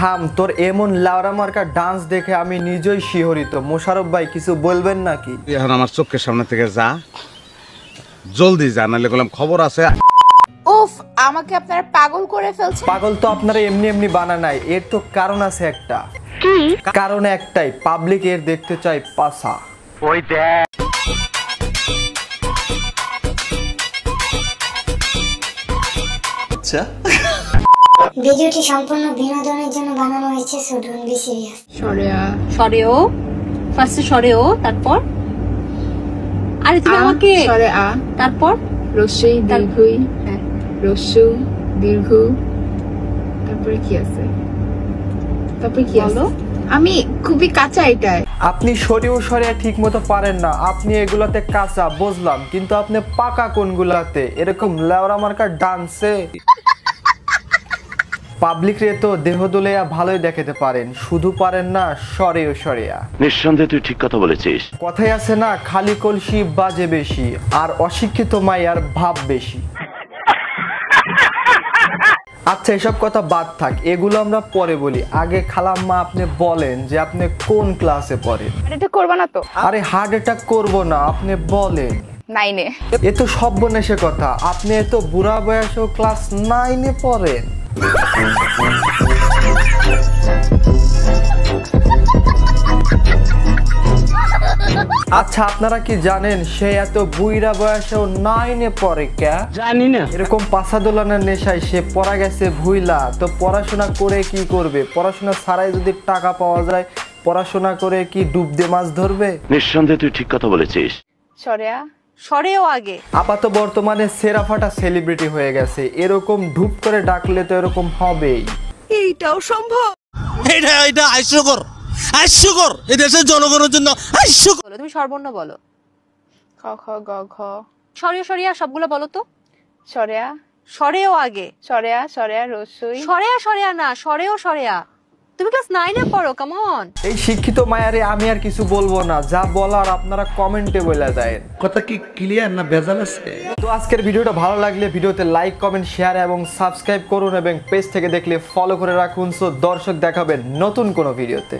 থাম, তোর এমন লাউরা মার্কা ডান্স দেখে আমি নিজেই শিহরিত। মোশারফ ভাই কিছু বলবেন নাকি? এখন আমার চোখের সামনে থেকে যা, জলদি যা, নাহলে বললাম খবর আছে। উফ, আমাকে আপনারা পাগল করে ফেলছেন। পাগল তো আপনারা এমনি এমনি বানা নাই, এর তো কারণ আছে একটা। কারণ একটাই, পাবলিক এর দেখতে চাই পাসা। ওই দেখ আচ্ছা, ভিডিওটি সম্পূর্ণ বিনোদনের জন্য বানানো হয়েছে, সো ডোন্ট বি সিরিয়াস। সরেও ফার্স্টে সরেও, তারপর আরে তুমি আমাকে সরে আ, তারপর রস্যই দীর্ঘই, হ্যাঁ রস্যু দীর্ঘ, তারপরে কি আছে? তারপরে কি আছে? আমি খুবই কাঁচা এটাই। আপনি সরিয়েও সরিয়ে ঠিক মতো পারেন না, আপনি এগুলাতে কাঁচা বুঝলাম, কিন্তু আপনি পাকা কোনগুলাতে? এরকম লেওরা মার্কা ডান্সে পাবলিক রে তো দেহ দুলিয়া ভালোই দেখাতে পারেন, শুধু পারেন না সরেও সরিয়া। নিঃসন্দেহে তুই ঠিক কথা বলেছিস। কথাই আছে না, খালি কলসি বাজে বেশি, আর অশিক্ষিত মাইয়ার ভাব বেশি। আচ্ছা, এসব কথা বাদ থাক, এগুলো আমরা পরে বলি। আগে খালাম্মা আপনি বলেন যে আপনি কোন ক্লাসে পড়েন? এটা করবা না তো? আরে হার্ট অ্যাটাক করবো না, আপনি বলেন। 9 এ। এ তো সর্বনেশে কথা, আপনি এত বুড়া বয়সেও ক্লাস 9 এ পড়েন। আচ্ছা, আপনারা কি জানেন সে এত বুইরা বয়সেও 9 এ পড়ে? কে জানি না। এরকম পাছা দোলানোর নেশায় সে পড়া গেছে ভুইলা, তো পড়াশোনা করে কি করবে? পড়াশোনা ছাড়াই যদি টাকা পাওয়া যায়, পড়াশোনা করে কি ডুব দিয়ে মাছ ধরবে? নিঃসন্দেহে তুই ঠিক কথা বলেছিস। সরেয়া, সরেও আগে। আপাতত বর্তমানে সেরাফাটা সেলিব্রিটি হয়ে গেছে, এরকম ঢুপ করে ডাকলে তো এরকম হবেই। এইটাও সম্ভব? এটা হাস্যকর, হাস্যকর, এই দেশের জনগণের জন্য হাস্যকর। বলো, তুমি সর্বর্ণ বলো। খ খ গ ঘ। সরিয়া সরিয়া সবগুলো বলো তো। সরেয়া, সরেও আগে। সরেয়া, সরেয়া রস্যই। সরেয়া সরেয়া না, সরেও সরেয়া। তুমি ক্লাস 9 এ পড়ো, কাম অন। এই শিক্ষিত মায়ারে আমি আর কিছু বলবো না, যা বলার আপনারা কমেন্টে বলে দেন। কথা কি ক্লিয়ার না ভেজাল আছে? তো আজকের ভিডিওটা ভালো লাগলে ভিডিওতে লাইক, কমেন্ট, শেয়ার এবং সাবস্ক্রাইব করুন, এবং পেজ থেকে দেখলে ফলো করে রাখুন। সো দর্শক দেখাবেন নতুন কোনো ভিডিওতে।